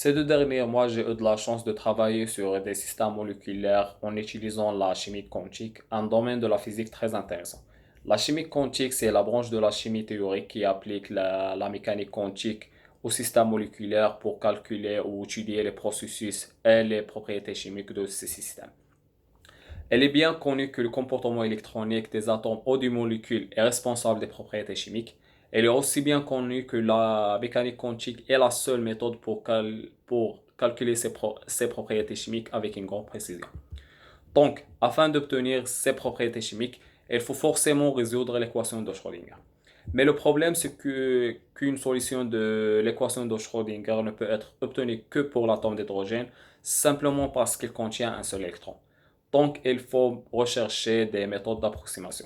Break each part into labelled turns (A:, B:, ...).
A: Ces 2 derniers mois, j'ai eu de la chance de travailler sur des systèmes moléculaires en utilisant la chimie quantique, un domaine de la physique très intéressant. La chimie quantique, c'est la branche de la chimie théorique qui applique la mécanique quantique aux systèmes moléculaires pour calculer ou étudier les processus et les propriétés chimiques de ces systèmes. Elle est bien connue que le comportement électronique des atomes ou des molécules est responsable des propriétés chimiques. Elle est aussi bien connue que la mécanique quantique est la seule méthode pour calculer ces propriétés chimiques avec une grande précision. Donc, afin d'obtenir ces propriétés chimiques, il faut forcément résoudre l'équation de Schrödinger. Mais le problème, c'est qu'une solution de l'équation de Schrödinger ne peut être obtenue que pour l'atome d'hydrogène, simplement parce qu'il contient un seul électron. Donc, il faut rechercher des méthodes d'approximation.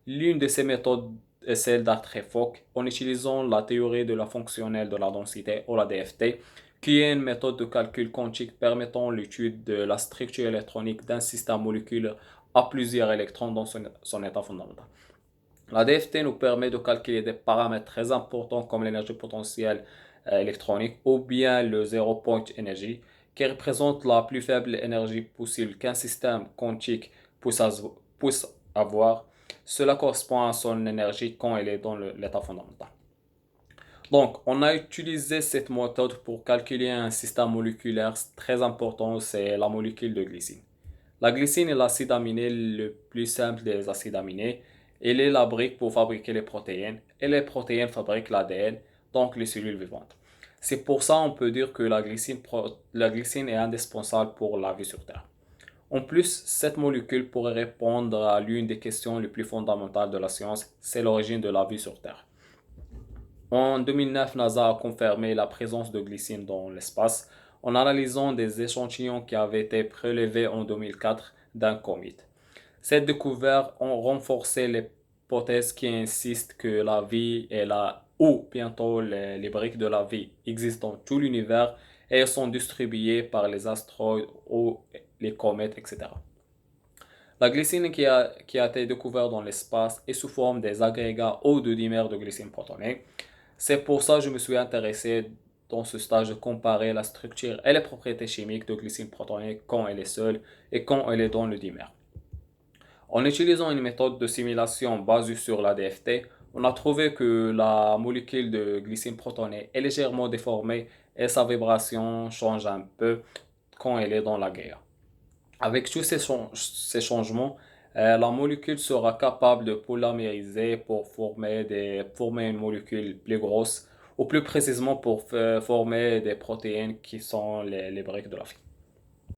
A: L'une de ces méthodes est celle d'Artre-Fock, en utilisant la théorie de la fonctionnelle de la densité, ou la DFT, qui est une méthode de calcul quantique permettant l'étude de la structure électronique d'un système moléculaire à plusieurs électrons dans son état fondamental. La DFT nous permet de calculer des paramètres très importants comme l'énergie potentielle électronique ou bien le zero point energy, qui représente la plus faible énergie possible qu'un système quantique puisse avoir. Cela correspond à son énergie quand elle est dans l'état fondamental. Donc, on a utilisé cette méthode pour calculer un système moléculaire très important, c'est la molécule de glycine. La glycine est l'acide aminé le plus simple des acides aminés. Elle est la brique pour fabriquer les protéines, et les protéines fabriquent l'ADN, donc les cellules vivantes. C'est pour ça qu'on peut dire que la glycine est indispensable pour la vie sur Terre. En plus, cette molécule pourrait répondre à l'une des questions les plus fondamentales de la science, c'est l'origine de la vie sur Terre. En 2009, NASA a confirmé la présence de glycine dans l'espace en analysant des échantillons qui avaient été prélevés en 2004 d'un comète. Cette découverte a renforcé l'hypothèse qui insiste que la vie est là ou bientôt les briques de la vie existent dans tout l'univers et sont distribuées par les astéroïdes ou les comètes, etc. La glycine qui a été découverte dans l'espace est sous forme des agrégats ou de dimères de glycine protonée. C'est pour ça que je me suis intéressé dans ce stage de comparer la structure et les propriétés chimiques de glycine protonée quand elle est seule et quand elle est dans le dimère. En utilisant une méthode de simulation basée sur la DFT, on a trouvé que la molécule de glycine protonée est légèrement déformée et sa vibration change un peu quand elle est dans la guerre. Avec tous ces changements, la molécule sera capable de polymériser pour former une molécule plus grosse, ou plus précisément pour former des protéines qui sont les briques de la vie.